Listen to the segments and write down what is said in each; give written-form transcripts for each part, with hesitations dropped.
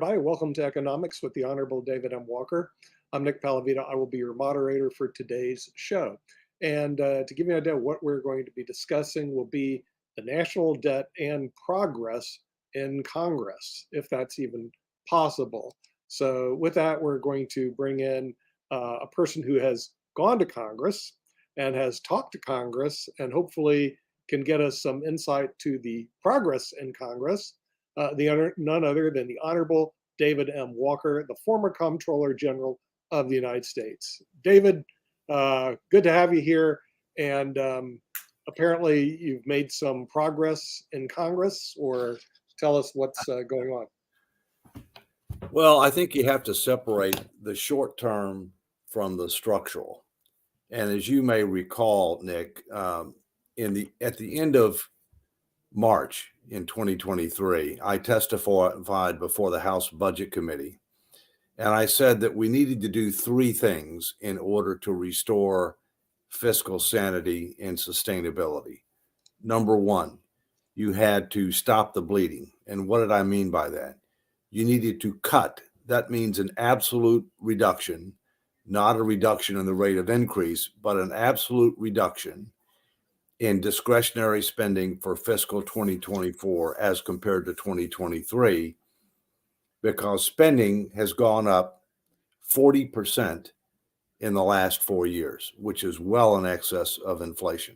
everybody. Welcome to Economics with the Honorable David M. Walker. I'm Nick Palavito. I will be your moderator for today's show. And to give you an idea of what we're going to be discussing will be the national debt and progress in Congress, if that's even possible. So with that, we're going to bring in a person who has gone to Congress and has talked to Congress and hopefully can get us some insight to the progress in Congress. None other than the Honorable David M. Walker, the former Comptroller General of the United States. David, good to have you here. And apparently you've made some progress in Congress, or tell us what's going on. Well, I think you have to separate the short term from the structural. And as you may recall, Nick, at the end of March in 2023, I testified before the House Budget Committee, and I said that we needed to do three things in order to restore fiscal sanity and sustainability. Number one, you had to stop the bleeding. And what did I mean by that? You needed to cut. That means an absolute reduction, not a reduction in the rate of increase, but an absolute reduction in discretionary spending for fiscal 2024 as compared to 2023, because spending has gone up 40% in the last 4 years, which is well in excess of inflation.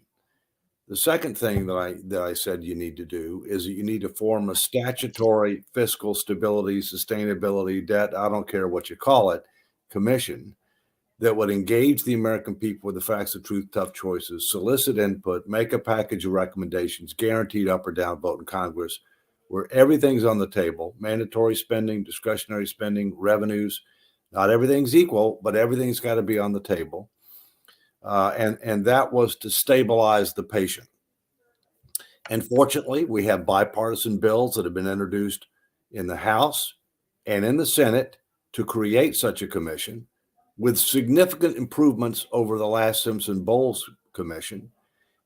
The second thing that I said you need to do is that you need to form a statutory fiscal stability, sustainability, debt, I don't care what you call it, commission that would engage the American people with the facts, the truth, tough choices, solicit input, make a package of recommendations, guaranteed up or down vote in Congress, where everything's on the table, mandatory spending, discretionary spending, revenues. Not everything's equal, but everything's got to be on the table. And that was to stabilize the patient. And fortunately, we have bipartisan bills that have been introduced in the House and in the Senate to create such a commission, with significant improvements over the last Simpson-Bowles commission.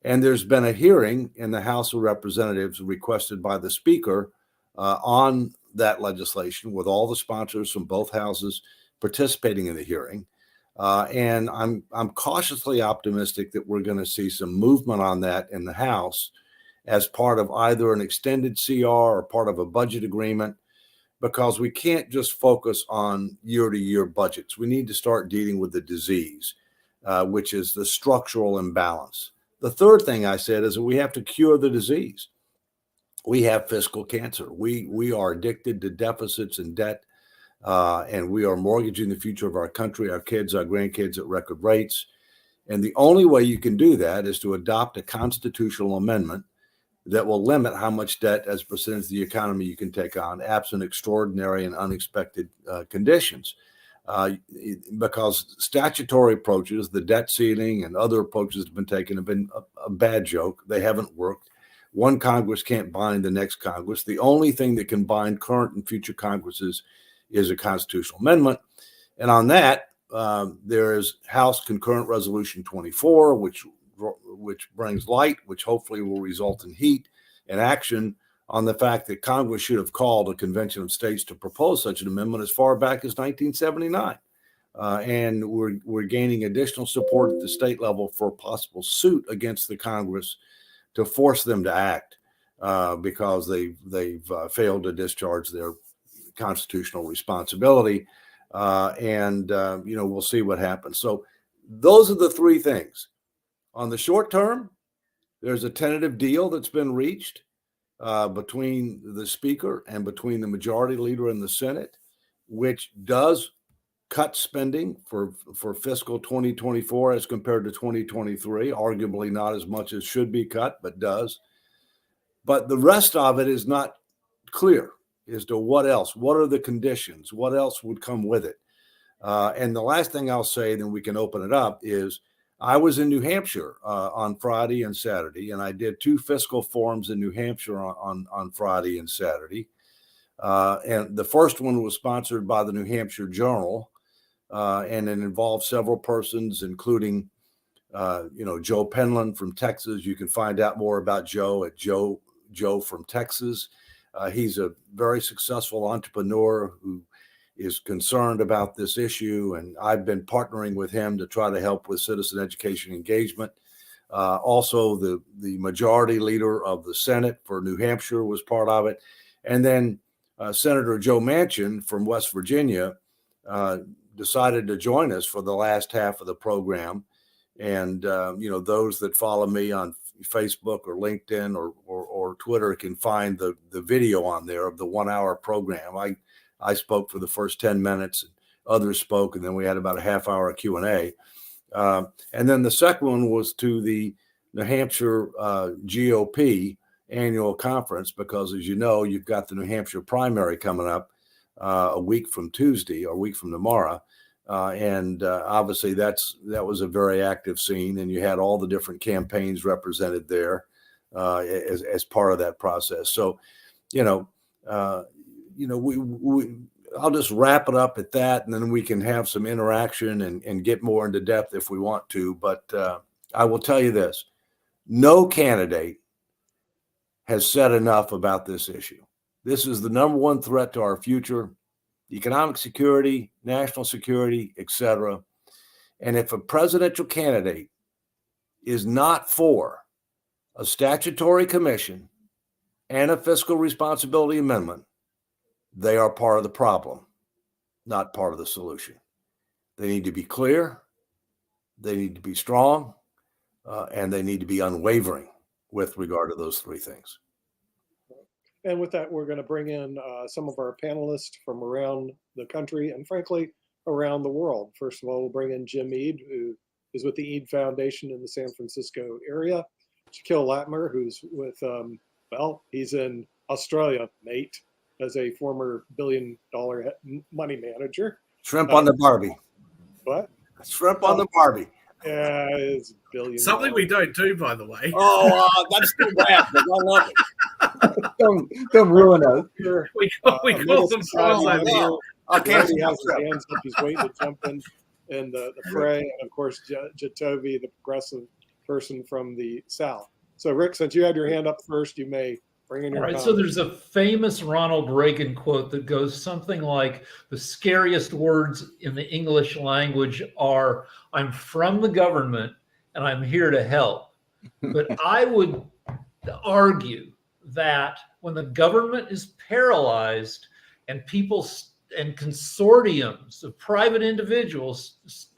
And there's been a hearing in the House of Representatives requested by the Speaker on that legislation, with all the sponsors from both houses participating in the hearing. And I'm cautiously optimistic that we're going to see some movement on that in the House as part of either an extended CR or part of a budget agreement, because we can't just focus on year-to-year budgets. We need to start dealing with the disease, which is the structural imbalance. The third thing I said is that we have to cure the disease. We have fiscal cancer. We are addicted to deficits and debt, and we are mortgaging the future of our country, our kids, our grandkids at record rates. And the only way you can do that is to adopt a constitutional amendment that will limit how much debt as a percentage of the economy you can take on, absent extraordinary and unexpected conditions. Because statutory approaches, the debt ceiling and other approaches that have been taken, have been a bad joke. They haven't worked. One Congress can't bind the next Congress. The only thing that can bind current and future Congresses is a constitutional amendment. And on that, there is House Concurrent Resolution 24, which brings light, which hopefully will result in heat and action on the fact that Congress should have called a convention of states to propose such an amendment as far back as 1979. And we're gaining additional support at the state level for a possible suit against the Congress to force them to act because they've failed to discharge their constitutional responsibility. We'll see what happens. So those are the three things. On the short term, there's a tentative deal that's been reached between the Speaker and between the Majority Leader in the Senate, which does cut spending for fiscal 2024 as compared to 2023, arguably not as much as should be cut, but does. But the rest of it is not clear as to what else, what are the conditions, what else would come with it. And the last thing I'll say, then we can open it up, is I was in New Hampshire on Friday and Saturday, and I did two fiscal forums in New Hampshire on Friday and Saturday. And the first one was sponsored by the New Hampshire Journal, and it involved several persons, including, Joe Penland from Texas. You can find out more about Joe at Joe from Texas. He's a very successful entrepreneur who is concerned about this issue, and I've been partnering with him to try to help with citizen education engagement. Also, the majority leader of the Senate for New Hampshire was part of it. And then Senator Joe Manchin from West Virginia decided to join us for the last half of the program. And, those that follow me on Facebook or LinkedIn or Twitter can find the video on there of the 1 hour program. I spoke for the first 10 minutes, others spoke, and then we had about a half hour Q&A. And then the second one was to the New Hampshire GOP annual conference, because as you know, you've got the New Hampshire primary coming up a week from Tuesday or a week from tomorrow. And obviously that was a very active scene, and you had all the different campaigns represented there as part of that process. So, I'll just wrap it up at that, and then we can have some interaction and get more into depth if we want to. But I will tell you this: no candidate has said enough about this issue. This is the number one threat to our future, economic security, national security, etc. And if a presidential candidate is not for a statutory commission and a fiscal responsibility amendment, they are part of the problem, not part of the solution. They need to be clear, they need to be strong, and they need to be unwavering with regard to those three things. And with that, we're going to bring in some of our panelists from around the country and, frankly, around the world. First of all, we'll bring in Jim Eade, who is with the Eade Foundation in the San Francisco area. Shaquille Latimer, who's with, he's in Australia, mate, as a former billion-dollar money manager. Shrimp on the Barbie. What? Shrimp on the Barbie. Yeah, it's billion. Something we don't do, by the way. Oh, that's too bad. I love it. Don't ruin us. We call them fries over here. He has his hands up. He's waiting to jump in the fray. And, of course, Jatovi, the progressive person from the South. So, Rick, since you had your hand up first, you may bring in your All right, comment. so there's a famous Ronald Reagan quote that goes something like, the scariest words in the English language are, I'm from the government and I'm here to help. But I would argue that when the government is paralyzed and people and consortiums of private individuals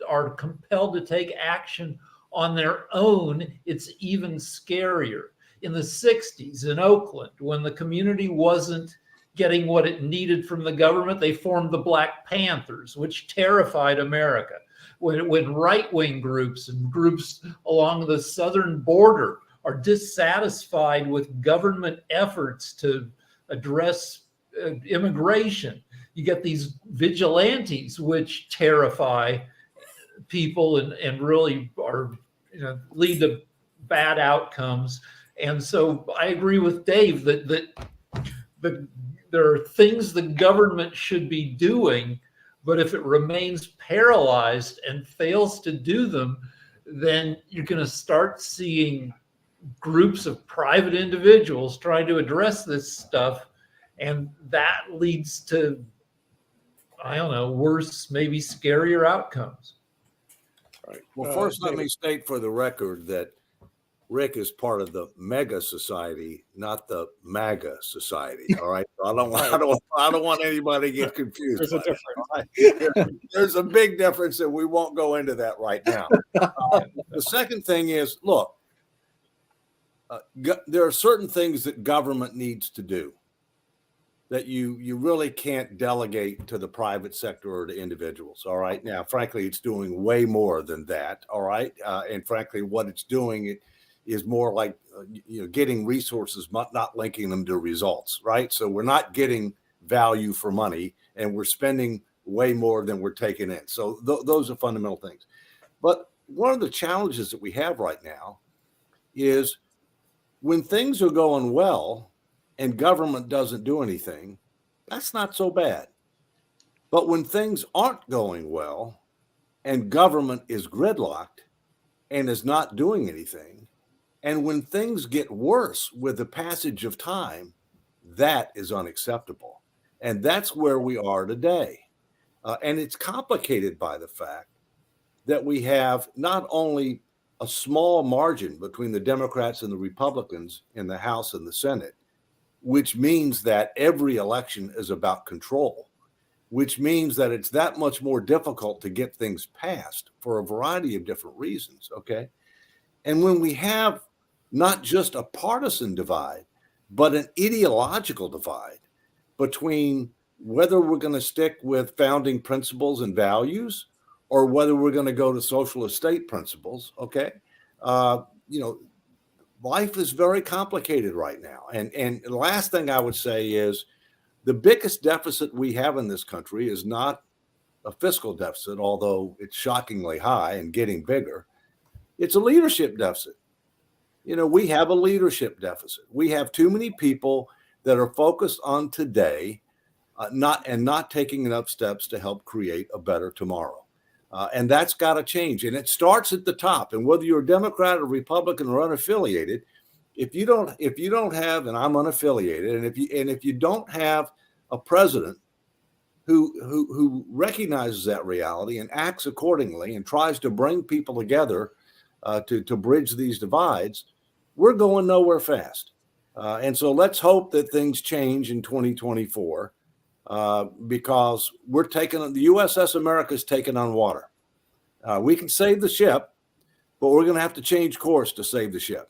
are compelled to take action on their own, it's even scarier. In the 60s in Oakland, when the community wasn't getting what it needed from the government, they formed the Black Panthers, which terrified America. When right-wing groups and groups along the southern border are dissatisfied with government efforts to address immigration, you get these vigilantes, which terrify people and really are, lead to bad outcomes. And so I agree with Dave that there are things the government should be doing, but if it remains paralyzed and fails to do them, then you're going to start seeing groups of private individuals trying to address this stuff. And that leads to, worse, maybe scarier outcomes. Right. Well, first, let David. me state for the record that Rick is part of the Mega Society, not the MAGA Society. All right, so I don't want anybody to get confused. There's a by difference. it, all right? There's a big difference, and we won't go into that right now. The second thing is, look, there are certain things that government needs to do that you really can't delegate to the private sector or to individuals. All right, now, frankly, it's doing way more than that. All right, and frankly, what it's doing is more like getting resources, not linking them to results, right? So we're not getting value for money, and we're spending way more than we're taking in. So those are fundamental things. But one of the challenges that we have right now is when things are going well and government doesn't do anything, that's not so bad. But when things aren't going well and government is gridlocked and is not doing anything, and when things get worse with the passage of time, That is unacceptable. And that's where we are today. And it's complicated by the fact that we have not only a small margin between the Democrats and the Republicans in the House and the Senate, which means that every election is about control, which means that it's that much more difficult to get things passed for a variety of different reasons, okay? And when we have not just a partisan divide, but an ideological divide between whether we're going to stick with founding principles and values or whether we're going to go to socialist state principles, okay? Life is very complicated right now. And the last thing I would say is the biggest deficit we have in this country is not a fiscal deficit, although it's shockingly high and getting bigger. It's a leadership deficit. We have a leadership deficit. We have too many people that are focused on today, not taking enough steps to help create a better tomorrow. And that's got to change. And it starts at the top. And whether you're a Democrat or Republican or unaffiliated, if you don't have, and I'm unaffiliated, and if you don't have a president who recognizes that reality and acts accordingly and tries to bring people together to bridge these divides, we're going nowhere fast. And so let's hope that things change in 2024 because the USS America's taking on water. We can save the ship, but we're going to have to change course to save the ship.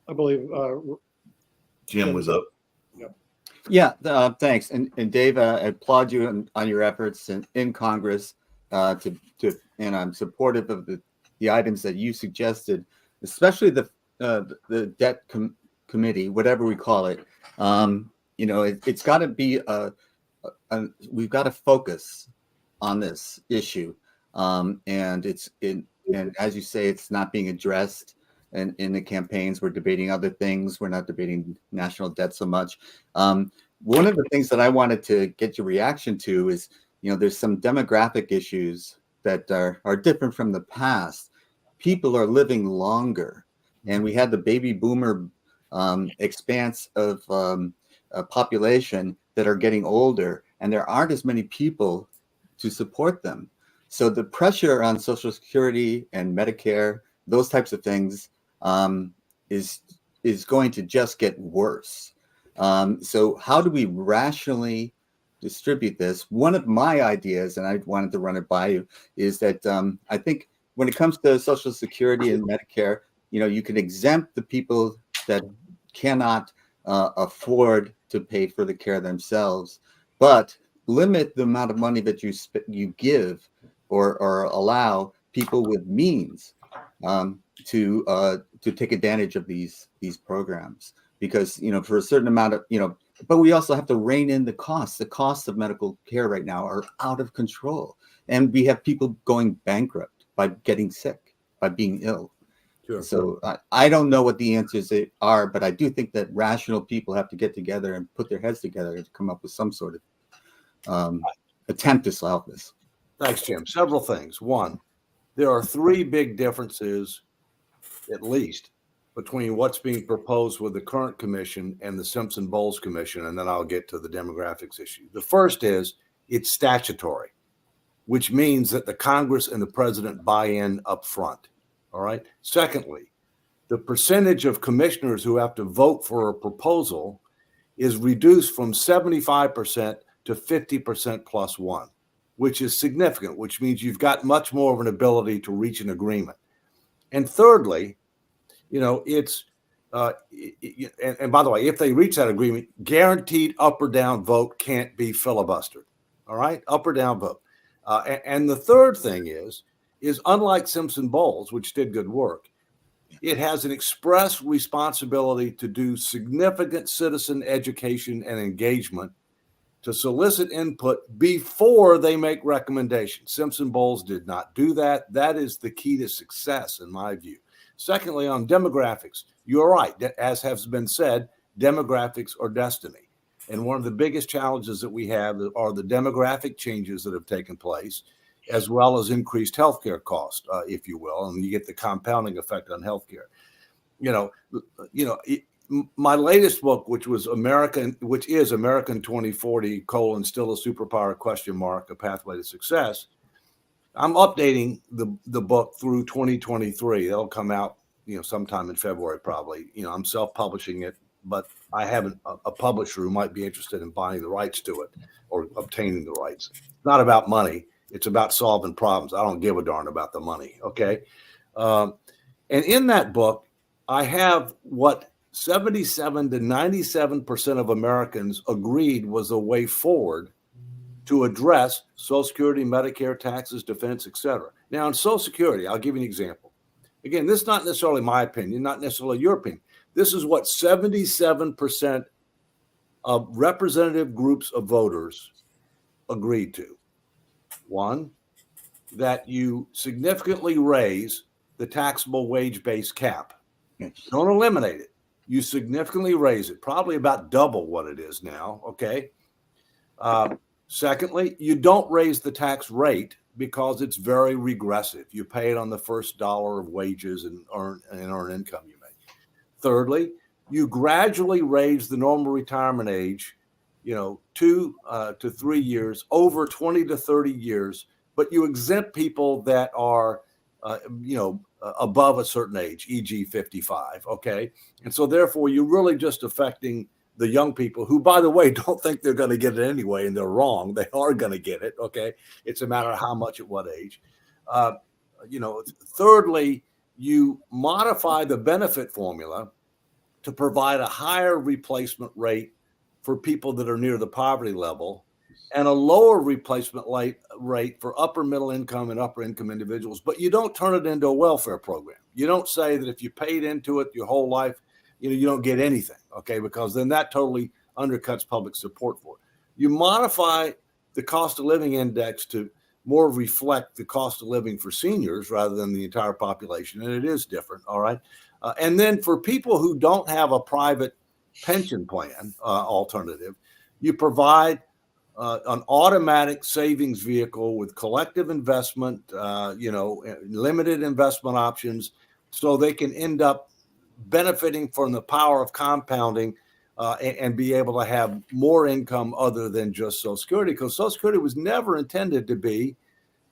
I believe Jim was up. Yeah, thanks. And Dave, I applaud you on your efforts in Congress and I'm supportive of the items that you suggested, especially the debt committee, whatever we call it. It's got to be we've got to focus on this issue, and as you say, it's not being addressed. And in the campaigns, we're debating other things. We're not debating national debt so much. One of the things that I wanted to get your reaction to is, there's some demographic issues that are different from the past. People are living longer, and we had the baby boomer expanse of population that are getting older, and there aren't as many people to support them. So the pressure on Social Security and Medicare, those types of things, is going to just get worse. So how do we rationally distribute this? One of my ideas, and I wanted to run it by you, is that I think when it comes to Social Security and Medicare, you can exempt the people that cannot afford to pay for the care themselves, but limit the amount of money that you give or allow people with means to take advantage of these programs, because for a certain amount of but we also have to rein in the costs. The costs of medical care right now are out of control, and we have people going bankrupt by getting sick, by being ill. Sure. So I don't know what the answers are, but I do think that rational people have to get together and put their heads together to come up with some sort of attempt to solve this. Thanks, Jim. Several things. One, there are three big differences, at least, between what's being proposed with the current commission and the Simpson-Bowles commission, and then I'll get to the demographics issue. The first is it's statutory, which means that the Congress and the president buy in up front. All right. Secondly, the percentage of commissioners who have to vote for a proposal is reduced from 75% to 50% plus one, which is significant, which means you've got much more of an ability to reach an agreement. And thirdly, it's and by the way, if they reach that agreement, guaranteed up or down vote can't be filibustered. All right, up or down vote. And the third thing is unlike Simpson-Bowles, which did good work, it has an express responsibility to do significant citizen education and engagement to solicit input before they make recommendations. Simpson-Bowles did not do that. That is the key to success, in my view. Secondly, on demographics, you're right. As has been said, demographics are destiny. And one of the biggest challenges that we have are the demographic changes that have taken place, as well as increased healthcare costs, if you will, and you get the compounding effect on healthcare. my latest book, which is American 2040, still a superpower, a pathway to success. I'm updating the book through 2023. It'll come out, sometime in February, probably. I'm self-publishing it, but I have a publisher who might be interested in buying the rights to it or obtaining the rights. It's not about money. It's about solving problems. I don't give a darn about the money. Okay. And in that book, I have what 77 to 97% of Americans agreed was a way forward to address Social Security, Medicare, taxes, defense, etc. Now, in Social Security, I'll give you an example. Again, this is not necessarily my opinion, not necessarily your opinion. This is what 77% of representative groups of voters agreed to. One, that you significantly raise the taxable wage-based cap. Yes. Don't eliminate it. You significantly raise it, probably about double what it is now, okay? Secondly, you don't raise the tax rate because it's very regressive. You pay it on the first dollar of wages and earn income you make. Thirdly, you gradually raise the normal retirement age, 2 to 3 years, over 20 to 30 years, but you exempt people that are, above a certain age, e.g. 55, okay? And so therefore, you're really just affecting the young people who, by the way, don't think they're going to get it anyway, and they're wrong. They are going to get it, okay? It's a matter of how much at what age. Thirdly, you modify the benefit formula to provide a higher replacement rate for people that are near the poverty level and a lower replacement rate for upper middle income and upper income individuals, but you don't turn it into a welfare program. You don't say that if you paid into it your whole life, you don't get anything, okay? Because then that totally undercuts public support for it. You modify the cost of living index to more reflect the cost of living for seniors rather than the entire population, and it is different, all right? And then for people who don't have a private pension plan alternative, you provide an automatic savings vehicle with collective investment, limited investment options, so they can end up benefiting from the power of compounding and be able to have more income other than just Social Security, because Social Security was never intended to be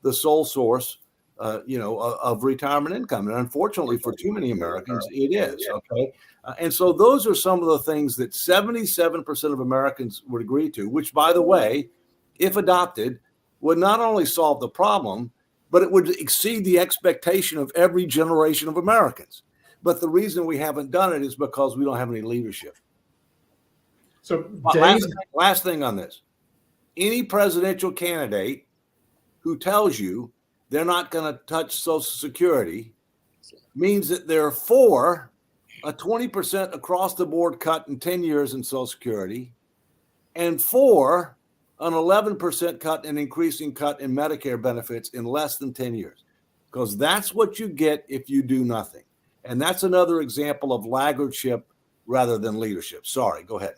the sole source, of retirement income. And unfortunately for too many Americans, it is, okay? And so those are some of the things that 77% of Americans would agree to, which, by the way, if adopted, would not only solve the problem, but it would exceed the expectation of every generation of Americans. But the reason we haven't done it is because we don't have any leadership. So, Dave, last thing on this. Any presidential candidate who tells you they're not going to touch Social Security means that they're for a 20% across the board cut in 10 years in Social Security and for an 11% cut and increasing cut in Medicare benefits in less than 10 years. Because that's what you get if you do nothing. And that's another example of laggardship rather than leadership. Sorry, go ahead.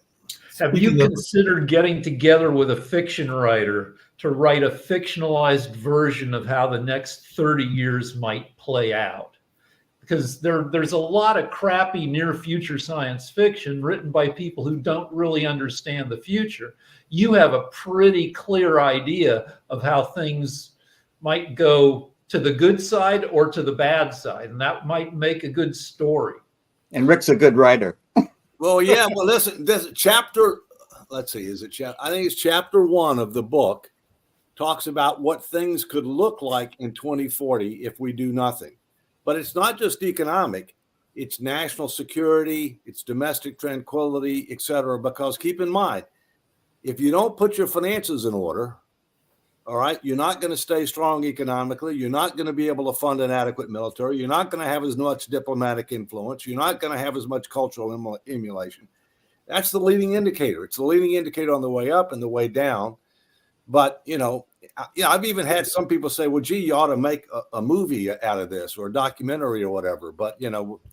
have you considered getting together with a fiction writer to write a fictionalized version of how the next 30 years might play out? Because there's a lot of crappy near future science fiction written by people who don't really understand the future. You have a pretty clear idea of how things might go to the good side or to the bad side, and that might make a good story. And Rick's a good writer. Well, yeah. Well, listen, this chapter, let's see, I think it's chapter 1 of the book talks about what things could look like in 2040 if we do nothing. But it's not just economic, it's national security, it's domestic tranquility, et cetera. Because keep in mind, if you don't put your finances in order, all right, you're not going to stay strong economically. You're not going to be able to fund an adequate military. You're not going to have as much diplomatic influence. You're not going to have as much cultural emulation. That's the leading indicator. It's the leading indicator on the way up and the way down. But, I've even had some people say, well, gee, you ought to make a movie out of this or a documentary or whatever. But,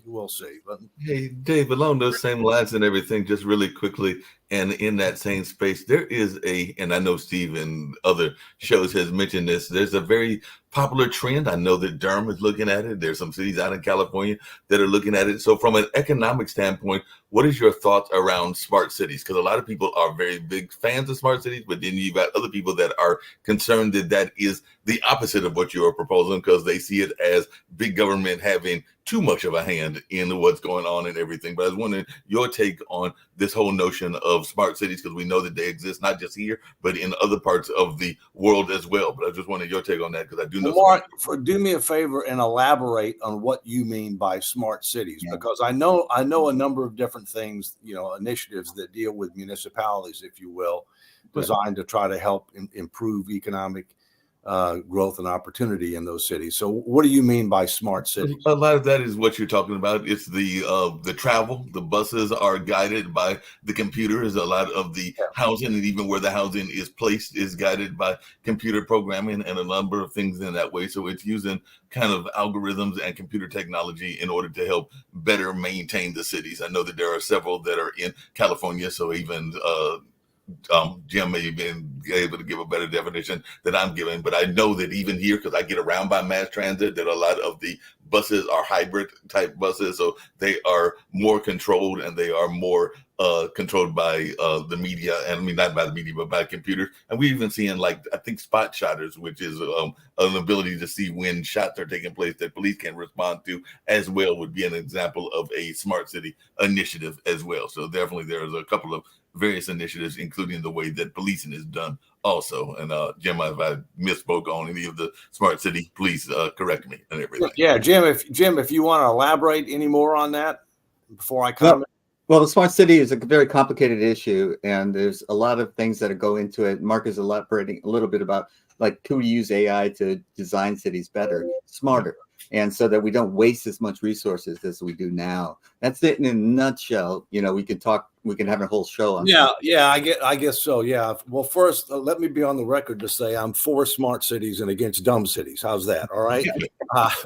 we'll see. But Hey, Dave, along those same lines and everything, just really quickly, And in that same space, there is and I know Steve and other shows has mentioned this, there's a very popular trend. I know that Durham is looking at it. There's some cities out in California that are looking at it. So from an economic standpoint, what is your thoughts around smart cities? Because a lot of people are very big fans of smart cities, but then you've got other people that are concerned that that is the opposite of what you are proposing, because they see it as big government having too much of a hand in what's going on and everything. But I was wondering your take on this whole notion of smart cities, because we know that they exist not just here, but in other parts of the world as well. But I just wanted your take on that, because I do know. Mark, do me a favor and elaborate on what you mean by smart cities, because I know a number of different things, initiatives that deal with municipalities, if you will, designed to try to help improve economic growth and opportunity in those cities. So what do you mean by smart cities? A lot of that is what you're talking about. It's the travel. The buses are guided by the computers. A lot of the housing, and even where the housing is placed, is guided by computer programming and a number of things in that way. So it's using kind of algorithms and computer technology in order to help better maintain the cities. I know that there are several that are in California. So even Jim may have been able to give a better definition than I'm giving, but I know that even here, because I get around by mass transit, that a lot of the buses are hybrid type buses, so they are more controlled and they are more controlled by the media, and I mean not by the media, but by computers. And we even seeing, like, I think spot shotters, which is an ability to see when shots are taking place that police can respond to as well, would be an example of a smart city initiative as well. So definitely there's a couple of various initiatives, including the way that policing is done also. And Jim, if I misspoke on any of the smart city, please correct me and everything. Yeah, Jim, if you want to elaborate any more on that before I comment. Well, the smart city is a very complicated issue, and there's a lot of things that go into it. Mark is elaborating a little bit about, like, could we use AI to design cities better, smarter, and so that we don't waste as much resources as we do now. That's it in a nutshell. We can have a whole show on that. Yeah, I guess so. Yeah. Well, first, let me be on the record to say I'm for smart cities and against dumb cities. How's that? All right.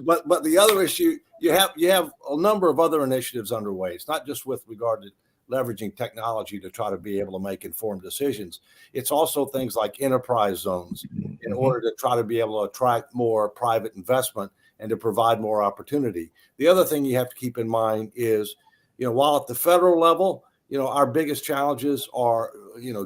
But the other issue, you have a number of other initiatives underway. It's not just with regard to leveraging technology to try to be able to make informed decisions. It's also things like enterprise zones in order to try to be able to attract more private investment and to provide more opportunity. The other thing you have to keep in mind is, while at the federal level, our biggest challenges are,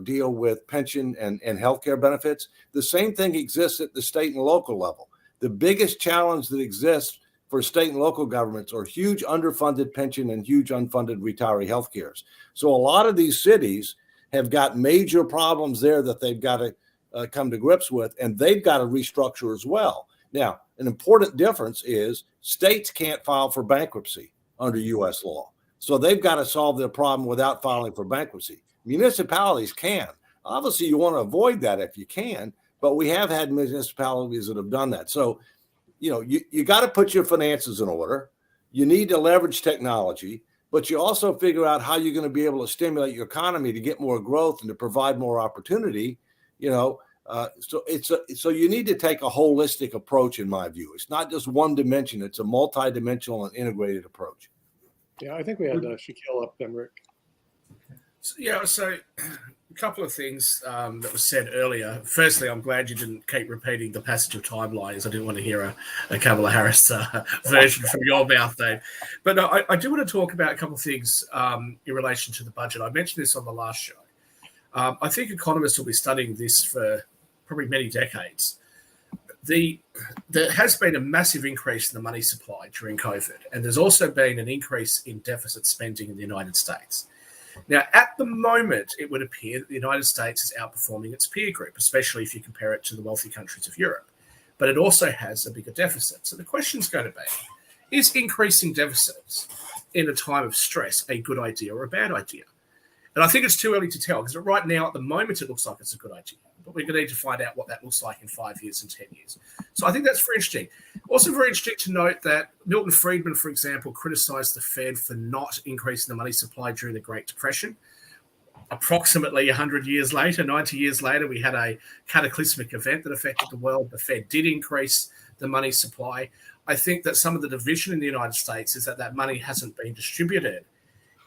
deal with pension and healthcare benefits. The same thing exists at the state and local level. The biggest challenge that exists for state and local governments are huge underfunded pension and huge unfunded retiree healthcares. So a lot of these cities have got major problems there that they've got to come to grips with, and they've got to restructure as well. Now, an important difference is states can't file for bankruptcy under U.S. law. So they've got to solve their problem without filing for bankruptcy. Municipalities can. Obviously, you want to avoid that if you can, but we have had municipalities that have done that. So, you got to put your finances in order. You need to leverage technology, but you also figure out how you're going to be able to stimulate your economy to get more growth and to provide more opportunity. So you need to take a holistic approach, in my view. It's not just one dimension. It's a multidimensional and integrated approach. Yeah, I think we had Shaquille up then, Rick. So a couple of things that was said earlier. Firstly, I'm glad you didn't keep repeating the passage of timelines. I didn't want to hear a Kamala Harris version from your mouth, Dave. But no, I do want to talk about a couple of things in relation to the budget. I mentioned this on the last show. I think economists will be studying this for probably many decades. There has been a massive increase in the money supply during COVID, and there's also been an increase in deficit spending in the United States. Now, at the moment, it would appear that the United States is outperforming its peer group, especially if you compare it to the wealthy countries of Europe. But it also has a bigger deficit. So the question is going to be, is increasing deficits in a time of stress a good idea or a bad idea? And I think it's too early to tell, because right now, at the moment, it looks like it's a good idea. But we're going to need to find out what that looks like in 5 years and 10 years. So I think that's very interesting. Also very interesting to note that Milton Friedman, for example, criticized the Fed for not increasing the money supply during the Great Depression. Approximately 100 years later, 90 years later, we had a cataclysmic event that affected the world. The Fed did increase the money supply. I think that some of the division in the United States is that money hasn't been distributed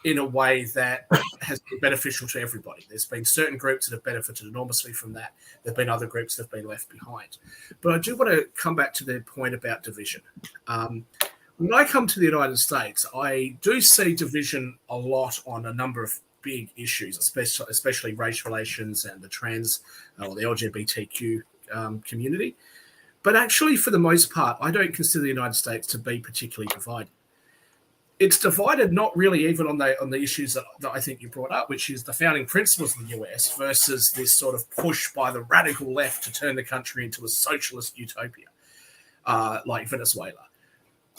in a way that has been beneficial to everybody. There's been certain groups that have benefited enormously from that. There have been other groups that have been left behind. But I do want to come back to the point about division. When I come to the United States, I do see division a lot on a number of big issues, especially race relations and the trans or the LGBTQ community. But actually, for the most part, I don't consider the United States to be particularly divided. It's divided not really even on the issues that I think you brought up, which is the founding principles of the US versus this sort of push by the radical left to turn the country into a socialist utopia, like Venezuela.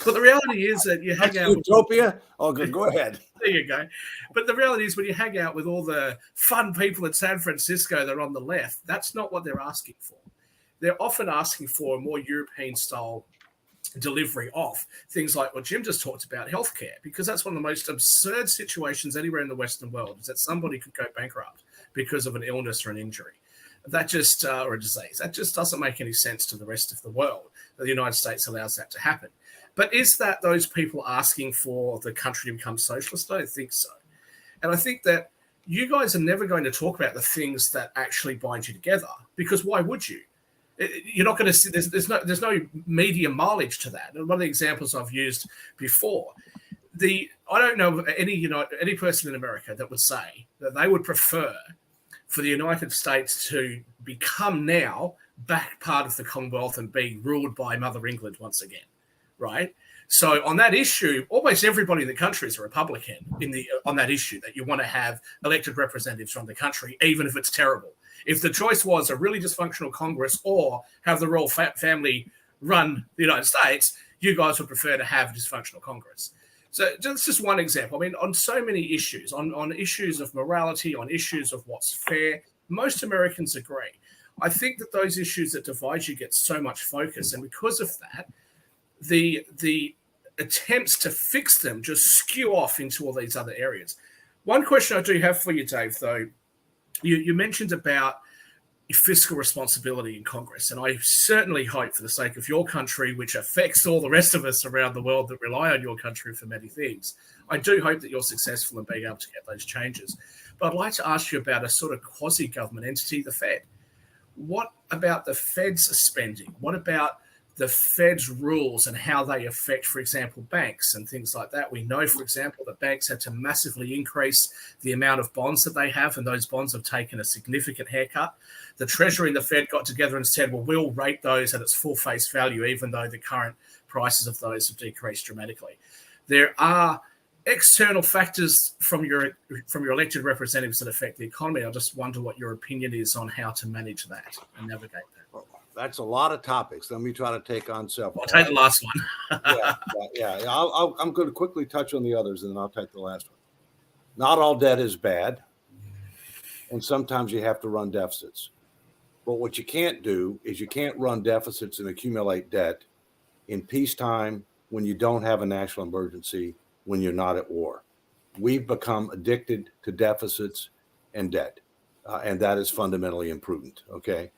But the reality is that you hang out with Utopia? Oh, good. Go ahead. there you go. But the reality is when you hang out with all the fun people in San Francisco that are on the left, that's not what they're asking for. They're often asking for a more European-style delivery of things like what Jim just talked about, healthcare, because that's one of the most absurd situations anywhere in the Western world is that somebody could go bankrupt because of an illness or an injury. That just, or a disease, that just doesn't make any sense to the rest of the world that the United States allows that to happen. But is that those people asking for the country to become socialist? I don't think so. And I think that you guys are never going to talk about the things that actually bind you together, because why would you? You're not going to see, there's no media mileage to that. And one of the examples I've used before, I don't know any person in America that would say that they would prefer for the United States to become now back part of the Commonwealth and be ruled by Mother England once again, right? So on that issue, almost everybody in the country is a Republican on that issue, that you want to have elected representatives from the country, even if it's terrible. If the choice was a really dysfunctional Congress or have the royal family run the United States, you guys would prefer to have a dysfunctional Congress. So that's just one example. I mean, on so many issues, on issues of morality, on issues of what's fair, most Americans agree. I think that those issues that divide you get so much focus, and because of that, the attempts to fix them just skew off into all these other areas. One question I do have for you, Dave, though, you mentioned about fiscal responsibility in Congress, and I certainly hope for the sake of your country, which affects all the rest of us around the world that rely on your country for many things, I do hope that you're successful in being able to get those changes. But I'd like to ask you about a sort of quasi-government entity, the Fed. What about the Fed's spending? What about the Fed's rules and how they affect, for example, banks and things like that? We know, for example, that banks had to massively increase the amount of bonds that they have, and those bonds have taken a significant haircut. The Treasury and the Fed got together and said, well, we'll rate those at its full face value, even though the current prices of those have decreased dramatically. There are external factors from your elected representatives that affect the economy. I just wonder what your opinion is on how to manage that and navigate that. That's a lot of topics. Let me try to take on several. I'll take the last one. Yeah. I'm going to quickly touch on the others, and then I'll take the last one. Not all debt is bad, and sometimes you have to run deficits. But what you can't do is you can't run deficits and accumulate debt in peacetime when you don't have a national emergency, when you're not at war. We've become addicted to deficits and debt, and that is fundamentally imprudent, okay?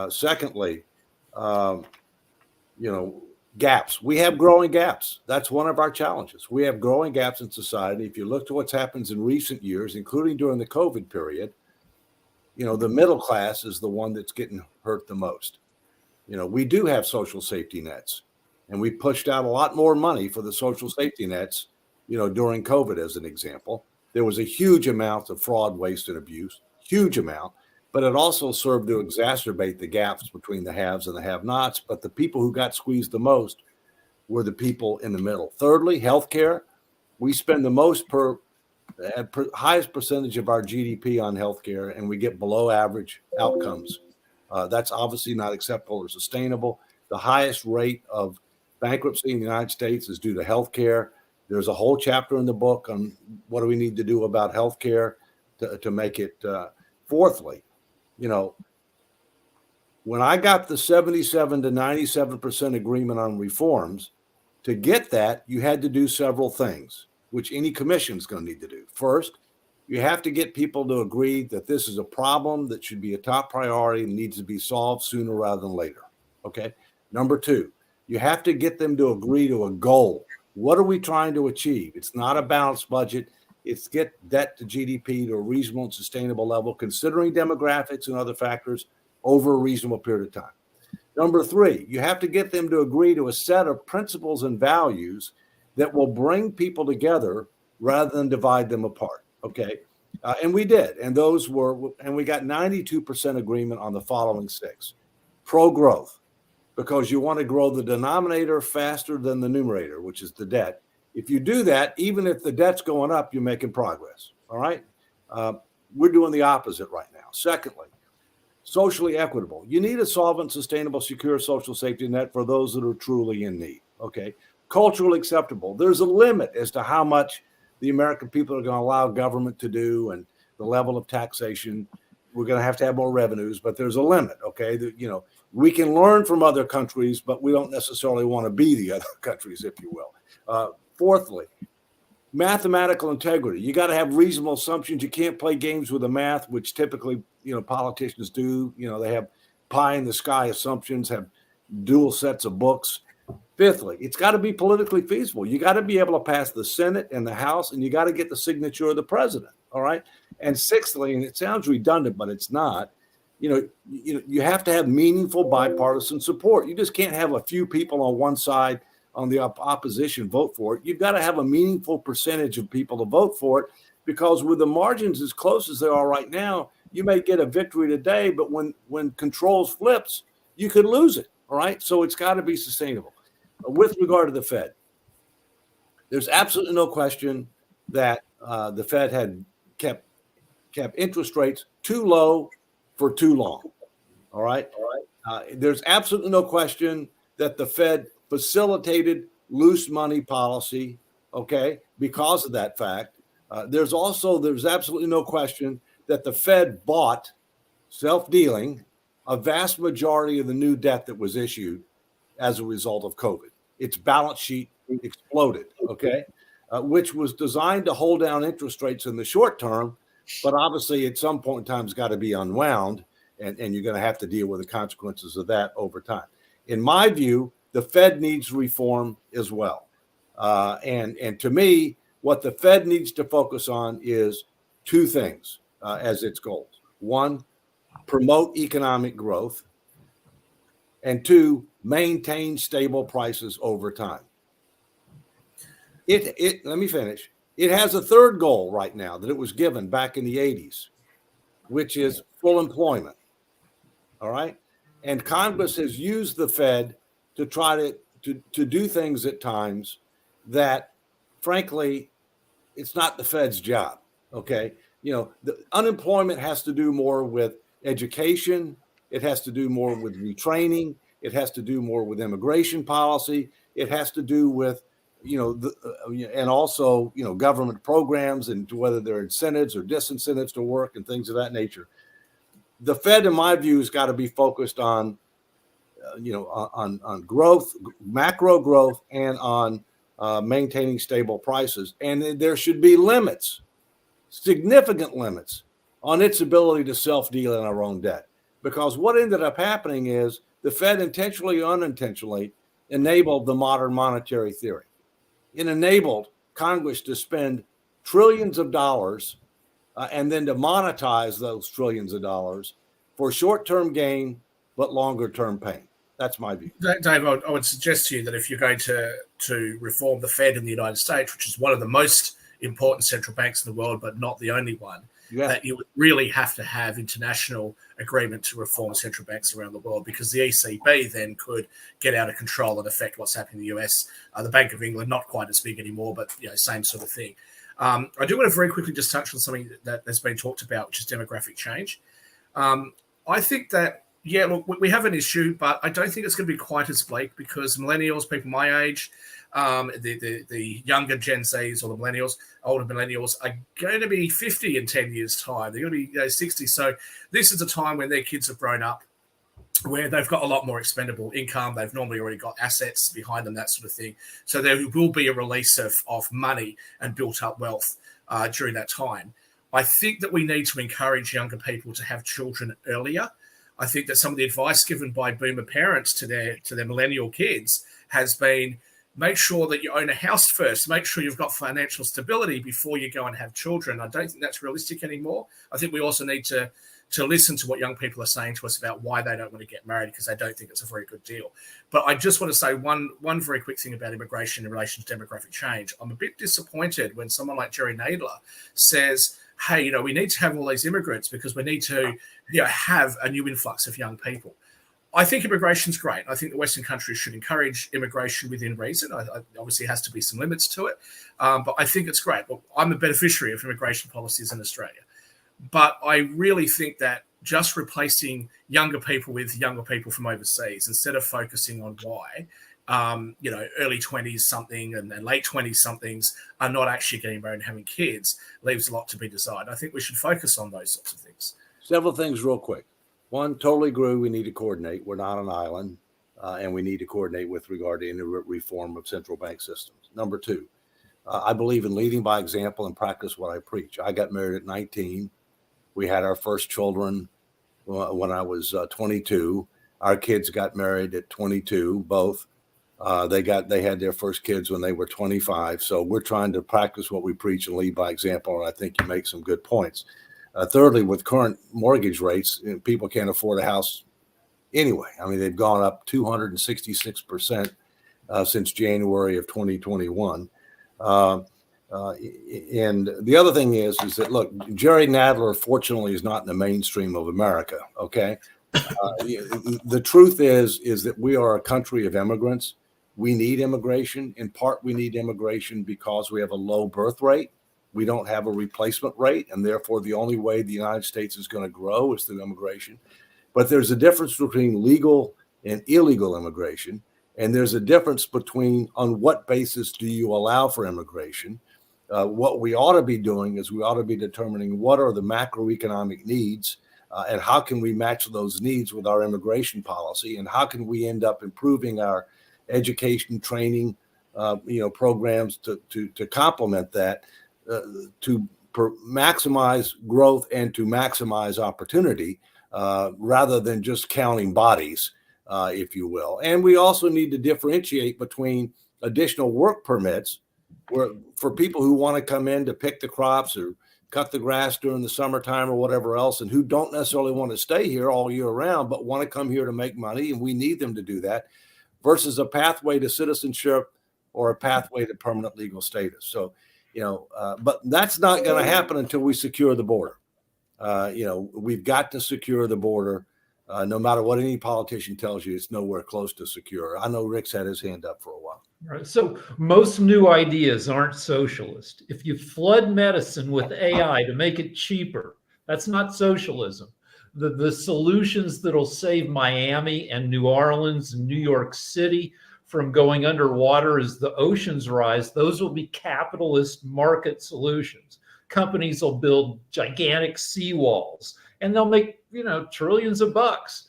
Secondly, gaps. We have growing gaps. That's one of our challenges. We have growing gaps in society. If you look to what's happened in recent years, including during the COVID period, the middle class is the one that's getting hurt the most. We do have social safety nets, and we pushed out a lot more money for the social safety nets, during COVID, as an example. There was a huge amount of fraud, waste, and abuse, huge amount. But it also served to exacerbate the gaps between the haves and the have-nots. But the people who got squeezed the most were the people in the middle. Thirdly, healthcare. We spend the most highest percentage of our GDP on healthcare, and we get below average outcomes. That's obviously not acceptable or sustainable. The highest rate of bankruptcy in the United States is due to healthcare. There's a whole chapter in the book on what do we need to do about healthcare to make it. Fourthly, when I got the 77 to 97% agreement on reforms, to get that, you had to do several things, which any commission is going to need to do. First, you have to get people to agree that this is a problem that should be a top priority and needs to be solved sooner rather than later. Okay. Number two, you have to get them to agree to a goal. What are we trying to achieve? It's not a balanced budget. It's get debt to GDP to a reasonable and sustainable level, considering demographics and other factors over a reasonable period of time. Number three, you have to get them to agree to a set of principles and values that will bring people together rather than divide them apart. Okay. And we did. And we got 92% agreement on the following six. Pro-growth, because you want to grow the denominator faster than the numerator, which is the debt. If you do that, even if the debt's going up, you're making progress. All right. We're doing the opposite right now. Secondly, socially equitable. You need a solvent, sustainable, secure social safety net for those that are truly in need. Okay. Culturally acceptable. There's a limit as to how much the American people are going to allow government to do and the level of taxation. We're going to have more revenues, but there's a limit. Okay. We can learn from other countries, but we don't necessarily want to be the other countries, if you will. Fourthly, mathematical integrity. You got to have reasonable assumptions. You can't play games with the math, which typically, politicians do. They have pie in the sky assumptions, have dual sets of books. Fifthly, it's got to be politically feasible. You got to be able to pass the Senate and the House, and you got to get the signature of the president. All right. And sixthly, and it sounds redundant, but it's not, you have to have meaningful bipartisan support. You just can't have a few people on one side on the opposition vote for it. You've got to have a meaningful percentage of people to vote for it, because with the margins as close as they are right now, you may get a victory today, but when controls flips, you could lose it. All right. So it's got to be sustainable. With regard to the Fed, there's absolutely no question that the Fed had kept interest rates too low for too long. All right. There's absolutely no question that the Fed facilitated loose money policy, okay, because of that fact. There's absolutely no question that the Fed bought, self-dealing, a vast majority of the new debt that was issued as a result of COVID. Its balance sheet exploded, okay, which was designed to hold down interest rates in the short term, but obviously at some point in time it's got to be unwound, and you're going to have to deal with the consequences of that over time. In my view, the Fed needs reform as well. And to me, what the Fed needs to focus on is two things as its goals. One, promote economic growth. And two, maintain stable prices over time. Let me finish. It has a third goal right now that it was given back in the 80s, which is full employment. All right. And Congress has used the Fed to try to do things at times that, frankly, it's not the Fed's job. Okay. The unemployment has to do more with education. It has to do more with retraining. It has to do more with immigration policy. It has to do with, and also, government programs and whether they're incentives or disincentives to work and things of that nature. The Fed, in my view, has got to be focused on, on growth, macro growth, and on maintaining stable prices. And there should be limits, significant limits, on its ability to self-deal in our own debt. Because what ended up happening is the Fed intentionally or unintentionally enabled the modern monetary theory. It enabled Congress to spend trillions of dollars and then to monetize those trillions of dollars for short-term gain, but longer-term pain. That's my view. Dave, I would suggest to you that if you're going to reform the Fed in the United States, which is one of the most important central banks in the world, but not the only one, that you would really have to have international agreement to reform central banks around the world, because the ECB then could get out of control and affect what's happening in the US. The Bank of England, not quite as big anymore, but same sort of thing. I do want to very quickly just touch on something that has been talked about, which is demographic change. I think that, look, we have an issue, but I don't think it's going to be quite as bleak, because millennials, people my age, the younger Gen Zs or the millennials, older millennials, are going to be 50 in 10 years' time. They're going to be 60. So this is a time when their kids have grown up, where they've got a lot more expendable income. They've normally already got assets behind them, that sort of thing. So there will be a release of money and built up wealth during that time. I think that we need to encourage younger people to have children earlier. I think that some of the advice given by boomer parents to their millennial kids has been make sure that you own a house first, make sure you've got financial stability before you go and have children. I don't think that's realistic anymore. I think we also need to listen to what young people are saying to us about why they don't want to get married, because they don't think it's a very good deal. But I just want to say one very quick thing about immigration in relation to demographic change. I'm a bit disappointed when someone like Jerry Nadler says, hey, we need to have all these immigrants because we need to have a new influx of young people. I think immigration is great. I think the Western countries should encourage immigration within reason. Obviously, has to be some limits to it, but I think it's great. Well, I'm a beneficiary of immigration policies in Australia, but I really think that just replacing younger people with younger people from overseas instead of focusing on why, early 20s something and late 20s somethings are not actually getting married and having kids leaves a lot to be desired. I think we should focus on those sorts of things. Several things real quick. One, totally agree. We need to coordinate. We're not an island, and we need to coordinate with regard to any reform of central bank systems. Number two, I believe in leading by example and practice what I preach. I got married at 19. We had our first children when I was 22. Our kids got married at 22, both. They had their first kids when they were 25. So we're trying to practice what we preach and lead by example. And I think you make some good points. Thirdly, with current mortgage rates, people can't afford a house anyway. I mean, they've gone up 266% since January of 2021. And the other thing is that, look, Jerry Nadler, fortunately, is not in the mainstream of America, okay? The truth is that we are a country of immigrants. We need immigration. In part, we need immigration because we have a low birth rate. We don't have a replacement rate, and therefore the only way the United States is going to grow is through immigration. But there's a difference between legal and illegal immigration, and there's a difference between on what basis do you allow for immigration. What we ought to be doing is we ought to be determining what are the macroeconomic needs and how can we match those needs with our immigration policy, and how can we end up improving our education training programs to complement that. To maximize growth and to maximize opportunity rather than just counting bodies, if you will. And we also need to differentiate between additional work permits for people who want to come in to pick the crops or cut the grass during the summertime or whatever else, and who don't necessarily want to stay here all year round, but want to come here to make money, and we need them to do that, versus a pathway to citizenship or a pathway to permanent legal status. So, but that's not going to happen until we secure the border. We've got to secure the border. No matter what any politician tells you, it's nowhere close to secure. I know Rick's had his hand up for a while. Right. So most new ideas aren't socialist. If you flood medicine with AI to make it cheaper, that's not socialism. The solutions that'll save Miami and New Orleans and New York City from going underwater as the oceans rise, those will be capitalist market solutions. Companies will build gigantic seawalls and they'll make, trillions of bucks,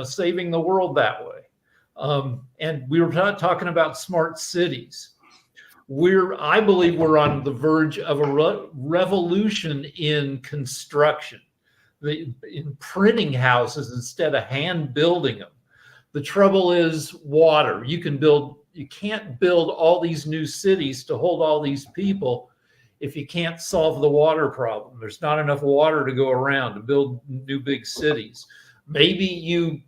saving the world that way. And we were talking about smart cities. I believe we're on the verge of a revolution in construction, in printing houses instead of hand building them. The trouble is water. You can't build all these new cities to hold all these people if you can't solve the water problem. There's not enough water to go around to build new big cities. Maybe you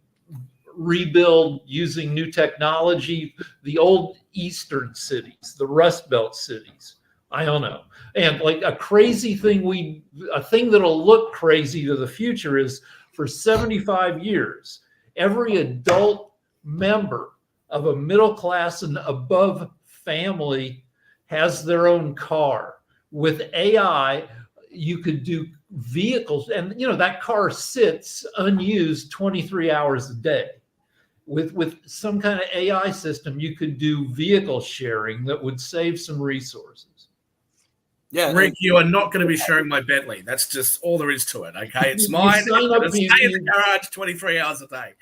rebuild using new technology, the old Eastern cities, the Rust Belt cities. I don't know. And like a crazy thing, a thing that'll look crazy to the future is for 75 years, every adult member of a middle class and above family has their own car. With AI, you could do vehicles, and that car sits unused 23 hours a day. With some kind of AI system, you could do vehicle sharing that would save some resources. Yeah, Rick, you are not going to be sharing my Bentley. That's just all there is to it. Okay, it's mine. I'm going to stay in the garage 23 hours a day.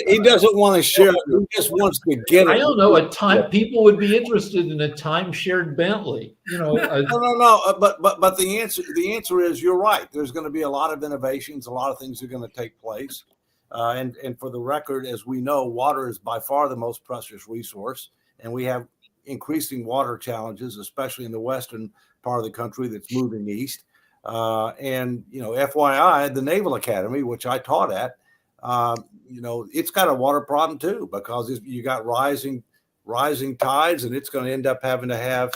He doesn't want to share it. He just wants to get it. I don't know. People would be interested in a time-shared Bentley. No. But the answer is you're right. There's going to be a lot of innovations. A lot of things are going to take place. And for the record, as we know, water is by far the most precious resource. and we have increasing water challenges, especially in the western part of the country that's moving east. And, FYI, the Naval Academy, which I taught at, it's got a water problem too, because you got rising tides, and it's going to end up having to have,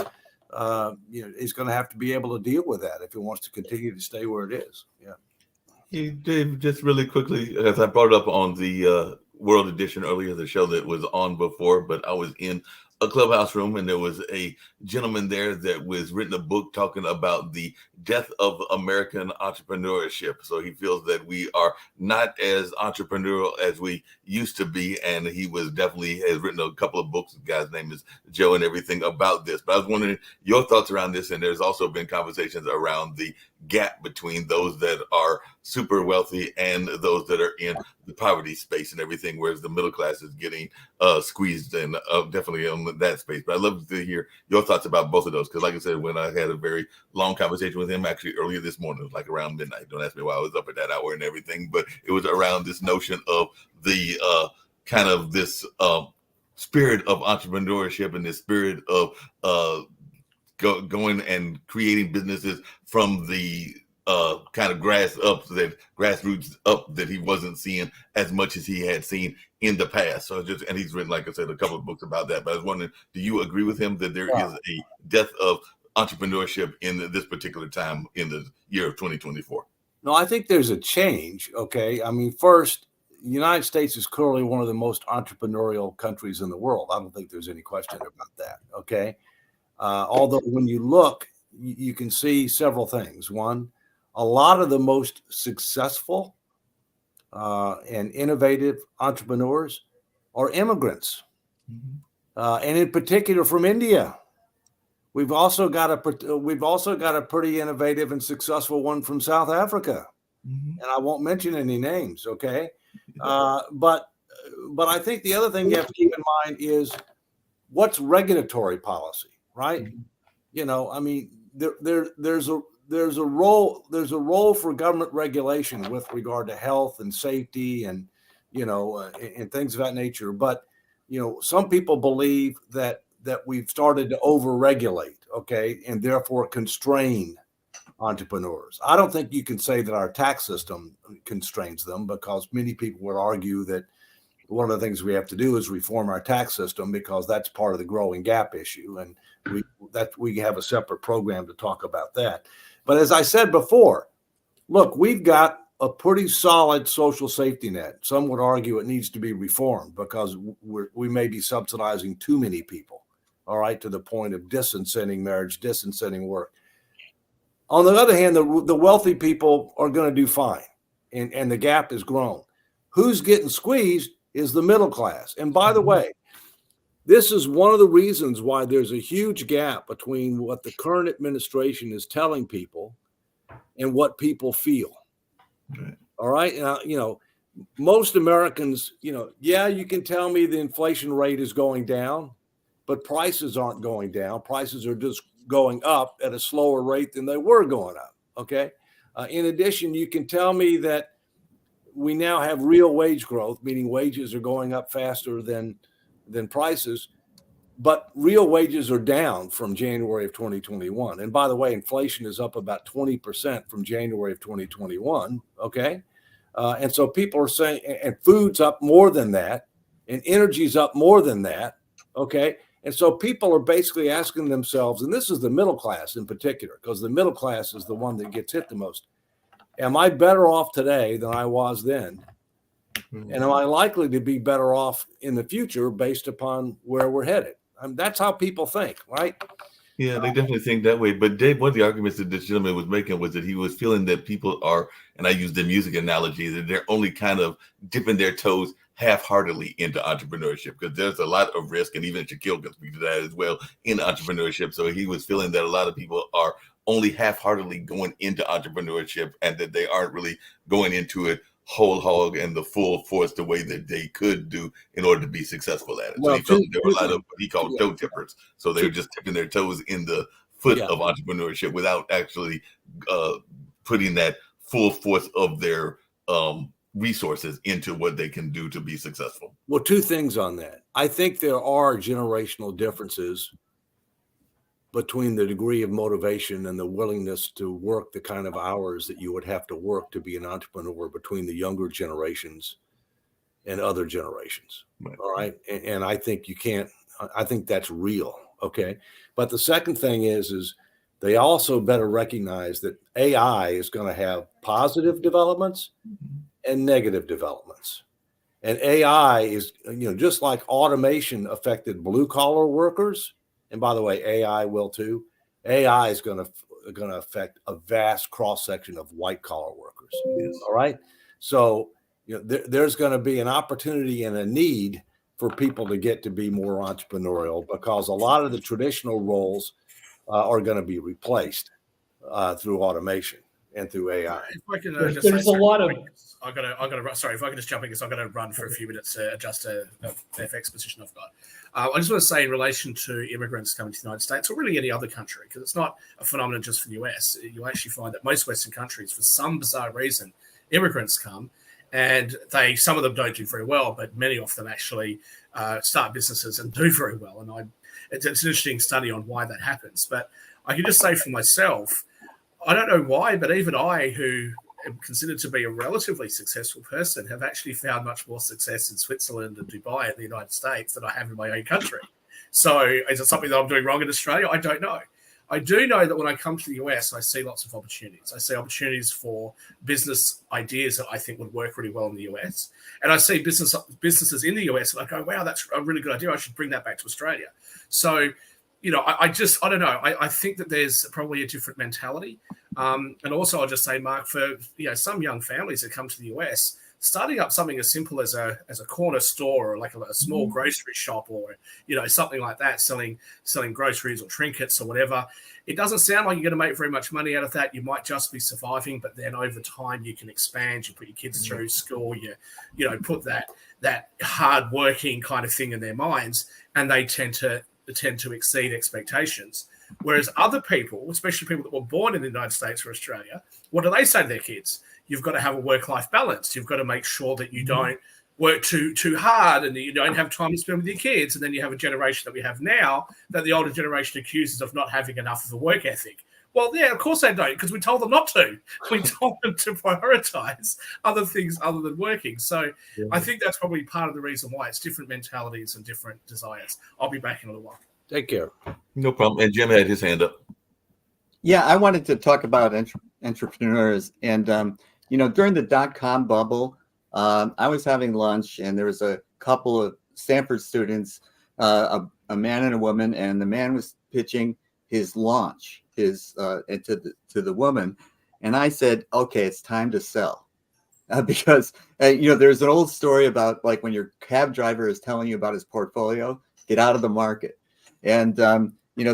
it's going to have to be able to deal with that if it wants to continue to stay where it is. Yeah. Hey, Dave, just really quickly, as I brought up on the World Edition earlier, the show that was on before, but I was in a clubhouse room, and there was a gentleman there that was written a book talking about the death of American entrepreneurship. So he feels that we are not as entrepreneurial as we used to be, and he was definitely has written a couple of books. The guy's name is Joe, and everything about this. But I was wondering your thoughts around this, and there's also been conversations around the gap between those that are super wealthy and those that are in the poverty space and everything, whereas the middle class is getting squeezed, and definitely on that space. But I'd love to hear your thoughts about both of those, because like I said, when I had a very long conversation with him actually earlier this morning, it was like around midnight. Don't ask me why I was up at that hour and everything, but it was around this notion of the kind of this spirit of entrepreneurship and this spirit of going and creating businesses from the kind of grassroots up that he wasn't seeing as much as he had seen in the past. So and he's written, like I said, a couple of books about that. But I was wondering, do you agree with him that there is a death of entrepreneurship in this particular time in the year of 2024? No, I think there's a change. Okay. I mean, first, the United States is clearly one of the most entrepreneurial countries in the world. I don't think there's any question about that. Okay. Although when you look, you can see several things. One, a lot of the most successful and innovative entrepreneurs are immigrants, and in particular from India. We've also got a pretty innovative and successful one from South Africa, and I won't mention any names. Okay, but I think the other thing you have to keep in mind is what's regulatory policy, right? I mean, there's a role for government regulation with regard to health and safety and and things of that nature. But some people believe that we've started to overregulate, okay, and therefore constrain entrepreneurs. I don't think you can say that our tax system constrains them, because many people would argue that one of the things we have to do is reform our tax system, because that's part of the growing gap issue, and we have a separate program to talk about that. But as I said before, look, we've got a pretty solid social safety net. Some would argue it needs to be reformed because we may be subsidizing too many people, all right, to the point of disincenting marriage, disincenting work. On the other hand, the wealthy people are going to do fine, and the gap has grown. Who's getting squeezed is the middle class. And by the way, this is one of the reasons why there's a huge gap between what the current administration is telling people and what people feel. Right. All right. Most Americans, you can tell me the inflation rate is going down, but prices aren't going down. Prices are just going up at a slower rate than they were going up. Okay. In addition, you can tell me that we now have real wage growth, meaning wages are going up faster than prices, but real wages are down from January of 2021. And by the way, inflation is up about 20% from January of 2021. Okay. And so people are saying, and food's up more than that, and energy's up more than that. Okay. And so people are basically asking themselves, and this is the middle class in particular, because the middle class is the one that gets hit the most. Am I better off today than I was then? And am I likely to be better off in the future based upon where we're headed? That's how people think, right? Yeah, they definitely think that way. But Dave, one of the arguments that this gentleman was making was that he was feeling that people are, and I use the music analogy, that they're only kind of dipping their toes half-heartedly into entrepreneurship, because there's a lot of risk, and even Shaquille can speak to that as well, in entrepreneurship. So he was feeling that a lot of people are only half-heartedly going into entrepreneurship, and that they aren't really going into it whole hog and the full force the way that they could do in order to be successful at it. So he felt that there were a lot of what he called toe tippers. So they were just tipping their toes in the foot of entrepreneurship without actually putting that full force of their resources into what they can do to be successful. Well, two things on that. I think there are generational differences between the degree of motivation and the willingness to work the kind of hours that you would have to work to be an entrepreneur between the younger generations and other generations. Right. All right. And I think I think that's real. Okay. But the second thing is they also better recognize that AI is going to have positive developments and negative developments. And AI is, just like automation affected blue collar workers. And by the way, AI will too. AI is going to affect a vast cross section of white collar workers. Yes. All right. So, there's going to be an opportunity and a need for people to get to be more entrepreneurial, because a lot of the traditional roles are going to be replaced through automation and through AI. If I can There's just say a lot of- I gotta. Sorry, if I can just jump in, because I've got to run for a few minutes to adjust a FX position I've got. I just want to say, in relation to immigrants coming to the United States, or really any other country, because it's not a phenomenon just for the US. You actually find that most Western countries, for some bizarre reason, immigrants come, and some of them don't do very well, but many of them actually start businesses and do very well. And it's an interesting study on why that happens. But I can just say for myself, I don't know why, but even I, who am considered to be a relatively successful person, have actually found much more success in Switzerland and Dubai and the United States than I have in my own country. So is it something that I'm doing wrong in Australia? I don't know. I do know that when I come to the US, I see lots of opportunities. I see opportunities for business ideas that I think would work really well in the US. And I see businesses in the US and I go, wow, that's a really good idea. I should bring that back to Australia. So, I don't know. I think that there's probably a different mentality. And also I'll just say, Mark, for some young families that come to the US, starting up something as simple as a corner store, or like a small grocery shop, or something like that, selling groceries or trinkets or whatever, it doesn't sound like you're going to make very much money out of that. You might just be surviving, but then over time you can expand. You put your kids through school. You put that hard working kind of thing in their minds, and they tend to exceed expectations. Whereas other people, especially people that were born in the United States or Australia, what do they say to their kids? You've got to have a work-life balance. You've got to make sure that you don't work too hard and that you don't have time to spend with your kids. And then you have a generation that we have now that the older generation accuses of not having enough of a work ethic. Well, yeah, of course they don't, because we told them not to. We told them to prioritize other things other than working. So yeah. I think that's probably part of the reason why it's different mentalities and different desires. I'll be back in a little while. Take care. No problem. And Jim had his hand up. Yeah, I wanted to talk about entrepreneurs. And, during the dot-com bubble, I was having lunch, and there was a couple of Stanford students, a man and a woman, and the man was pitching his launch to the woman. And I said, okay, it's time to sell. Because, there's an old story about like when your cab driver is telling you about his portfolio, get out of the market. And,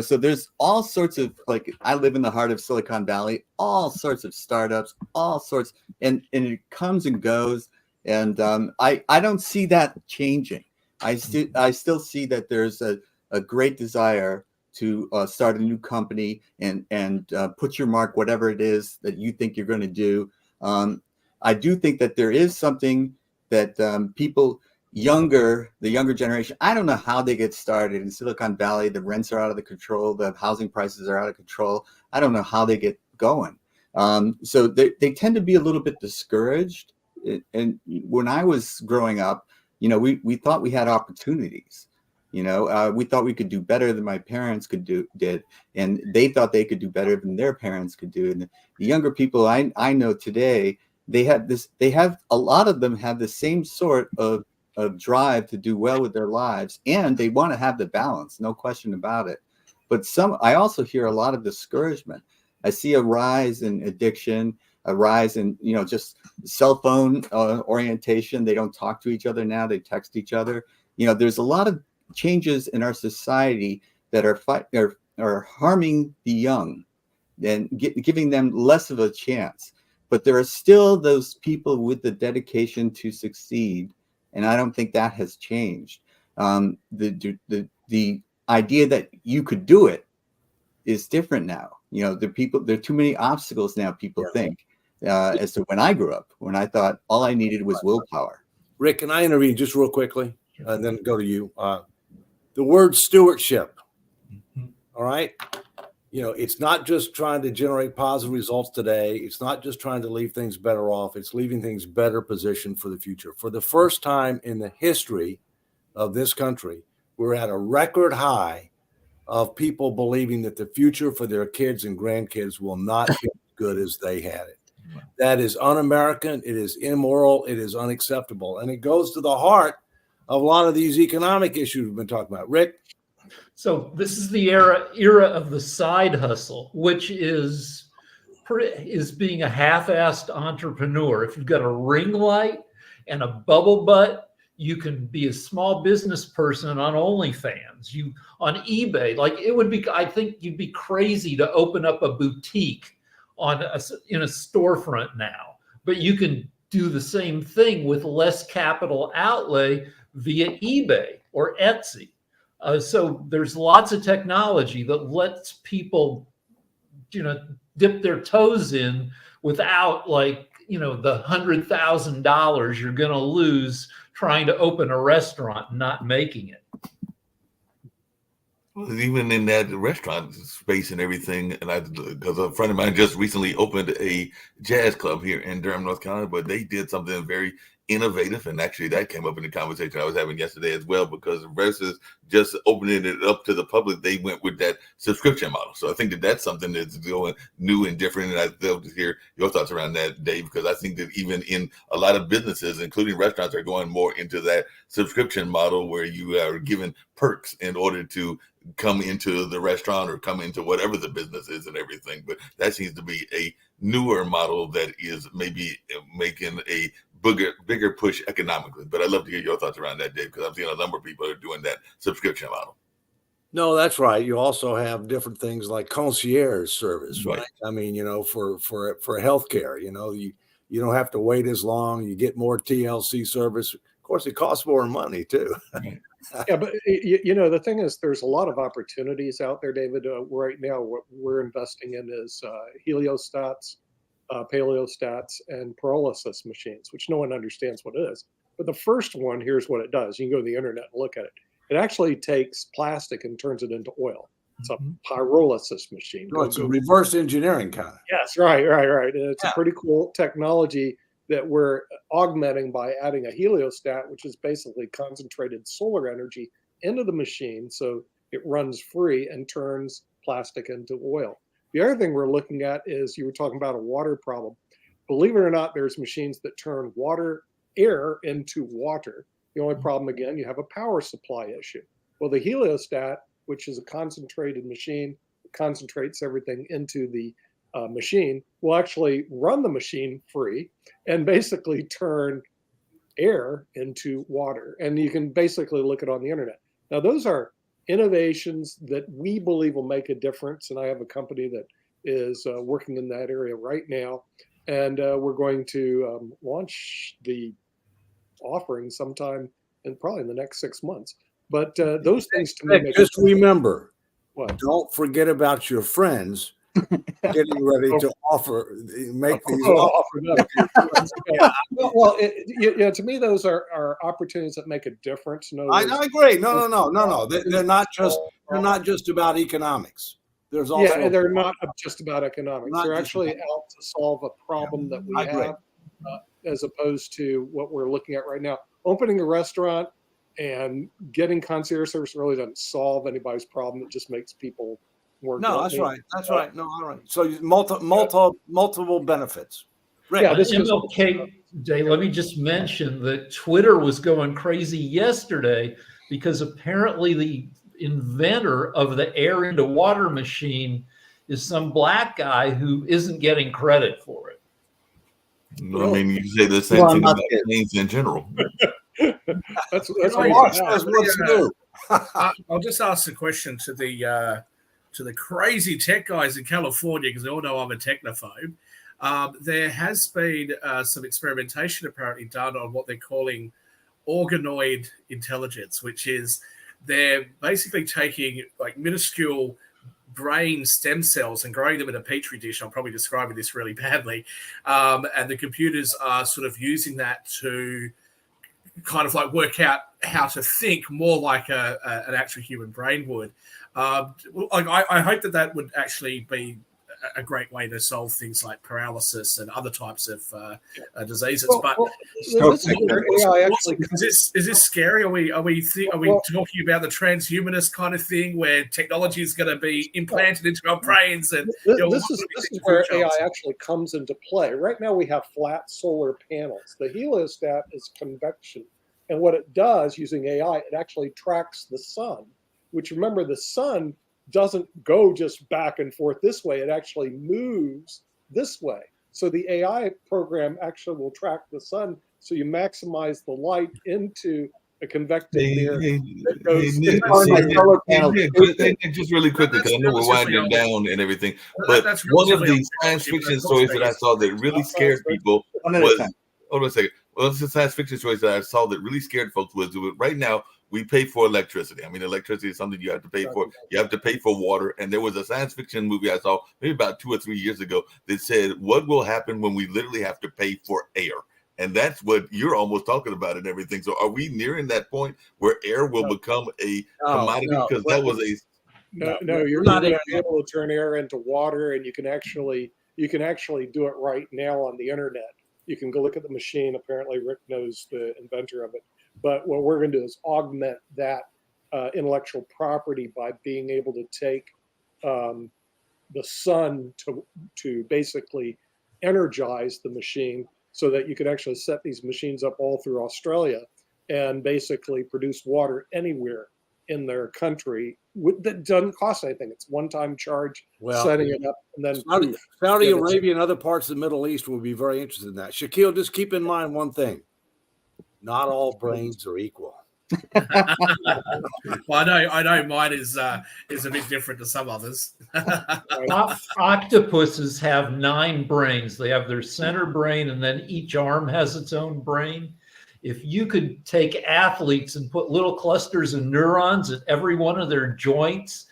so there's all sorts of, like, I live in the heart of Silicon Valley, all sorts of startups, all sorts, and it comes and goes. And I don't see that changing. I still see that there's a great desire to start a new company and put your mark, whatever it is that you think you're going to do. I do think that there is something that people, the younger generation, I don't know how they get started in Silicon Valley. The rents are out of the control. The housing prices are out of control. I don't know how they get going. So they tend to be a little bit discouraged. And when I was growing up, we thought we had opportunities. We thought we could do better than my parents did, and they thought they could do better than their parents could do. And the younger people I know today, a lot of them have the same sort of drive to do well with their lives, and they want to have the balance, no question about it. But I also hear a lot of discouragement. I see a rise in addiction, a rise in just cell phone orientation. They don't talk to each other now; they text each other. There's a lot of changes in our society that are harming the young and giving them less of a chance. But there are still those people with the dedication to succeed. And I don't think that has changed. The idea that you could do it is different now. There are too many obstacles now, people think. as to when I grew up, when I thought all I needed was willpower. Rick, can I intervene just real quickly and then go to you? The word stewardship, all right? You know, it's not just trying to generate positive results today. It's not just trying to leave things better off. It's leaving things better positioned for the future. For the first time in the history of this country, we're at a record high of people believing that the future for their kids and grandkids will not be as good as they had it. That is un-American. It is immoral. It is unacceptable. And it goes to the heart of a lot of these economic issues we've been talking about. Rick? So this is the era of the side hustle, which is being a half-assed entrepreneur. If you've got a ring light and a bubble butt, you can be a small business person on OnlyFans, on eBay. Like, it would be, I think you'd be crazy to open up a boutique in a storefront now, but you can do the same thing with less capital outlay via eBay or Etsy. So there's lots of technology that lets people, dip their toes in without, like, the $100,000 you're going to lose trying to open a restaurant and not making it. Well, even in that restaurant space and everything, and because a friend of mine just recently opened a jazz club here in Durham, North Carolina, but they did something very innovative, and actually that came up in the conversation I was having yesterday as well, because versus just opening it up to the public, they went with that subscription model. So I think that that's something that's going new and different, and I'd love to hear your thoughts around that, Dave, because I think that even in a lot of businesses, including restaurants, are going more into that subscription model where you are given perks in order to come into the restaurant or come into whatever the business is and everything. But that seems to be a newer model that is maybe making a bigger push economically. But I'd love to hear your thoughts around that, Dave, because I'm seeing a number of people are doing that subscription model. No, that's right. You also have different things like concierge service, right? Right. I mean, for healthcare, you don't have to wait as long. You get more TLC service. Of course, it costs more money too. Yeah, but the thing is, there's a lot of opportunities out there, David. Right now, what we're investing in is heliostats, paleostats, and pyrolysis machines, which no one understands what it is. But the first one, here's what it does. You can go to the internet and look at it. It actually takes plastic and turns it into oil. It's a pyrolysis machine. No, it's a reverse engineering kind of. Yes, right. And it's a pretty cool technology that we're augmenting by adding a heliostat, which is basically concentrated solar energy into the machine, so it runs free and turns plastic into oil. The other thing we're looking at is, you were talking about a water problem. Believe it or not, there's machines that turn air into water. The only problem, again, you have a power supply issue. Well, the heliostat, which is a concentrated machine, concentrates everything into the machine, will actually run the machine free and basically turn air into water. And you can basically look it on the internet. Now, those are innovations that we believe will make a difference. And I have a company that is working in that area right now. And we're going to launch the offering sometime probably in the next 6 months. But those things to me, just remember, what? Don't forget about your friends getting ready to make these offers. Well, to me, those are opportunities that make a difference. I agree. No. They're not just about economics. There's also they're not just about economics. They're actually out to solve a problem that we have, as opposed to what we're looking at right now. Opening a restaurant and getting concierge service really doesn't solve anybody's problem. It just makes people more. No, that's right. That's right. No, all right. So multiple benefits. Rick, MLK Day, let me just mention that Twitter was going crazy yesterday because apparently the inventor of the air into water machine is some black guy who isn't getting credit for it. I mean, you say the same thing about things in general. That's what's new. I'll just ask a question to the crazy tech guys in California, because they all know I'm a technophobe. There has been some experimentation apparently done on what they're calling organoid intelligence, which is they're basically taking like minuscule brain stem cells and growing them in a petri dish. I'm probably describing this really badly. And the computers are sort of using that to kind of like work out how to think more like an actual human brain would. I hope that would actually be a great way to solve things like paralysis and other types of diseases. But this is where AI actually is this scary? Are we talking about the transhumanist kind of thing where technology is going to be implanted into our brains? And this is where AI actually comes into play. Right now we have flat solar panels. The heliostat is convection, and what it does using AI, it actually tracks the sun. Which, remember, the sun doesn't go just back and forth this way. It actually moves this way. So the AI program actually will track the sun, so you maximize the light into a convective mirror. Just really quickly, because I know we're winding down and everything, but one of the science fiction stories that I saw that really scared people was, hold on a second. Well, it's a science fiction stories that I saw that really scared folks was right now we pay for electricity. I mean, electricity is something you have to pay for. You have to pay for water. And there was a science fiction movie I saw maybe about 2 or 3 years ago that said, what will happen when we literally have to pay for air? And that's what you're almost talking about and everything. So are we nearing that point where air will become a commodity? Because that was a... No, you're not able to turn air into water, and you can actually do it right now on the internet. You can go look at the machine. Apparently, Rick knows, the inventor of it. But what we're going to do is augment that intellectual property by being able to take the sun to basically energize the machine, so that you can actually set these machines up all through Australia and basically produce water anywhere in their country. That doesn't cost anything. It's one-time charge, setting it up, and then Saudi Arabia and other parts of the Middle East will be very interested in that. Shaquille, just keep in mind one thing. Not all brains are equal. Well, I know mine is a bit different to some others. Octopuses have 9 brains. They have their center brain, and then each arm has its own brain. If you could take athletes and put little clusters of neurons at every one of their joints,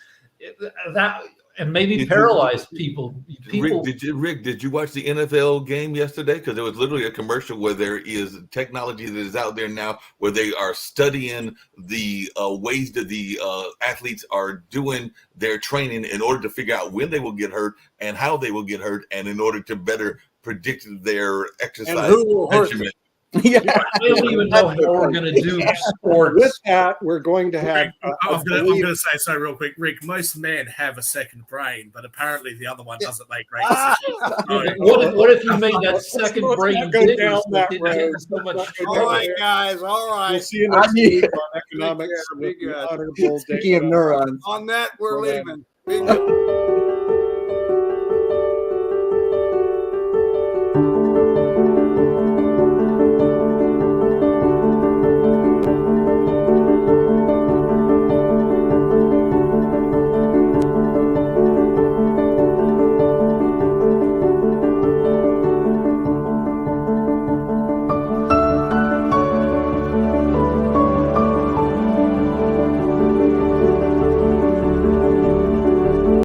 and maybe paralyze people. Rick, did you watch the NFL game yesterday? Because there was literally a commercial where there is technology that is out there now where they are studying the ways that the athletes are doing their training in order to figure out when they will get hurt and how they will get hurt, and in order to better predict their exercise and who will hurt them. I don't even know how we're going to do sports. With that, we're going to have. I'm going to say so real quick, Rick. Most men have a second brain, but apparently the other one doesn't make great decisions. What if you made that second brain go bigger down so that it road. didn't so much All right, guys. All right. We'll see you next week on economics. Be good. Honorable Speaking of Dave. neurons. On that, we're Well, leaving. Be good.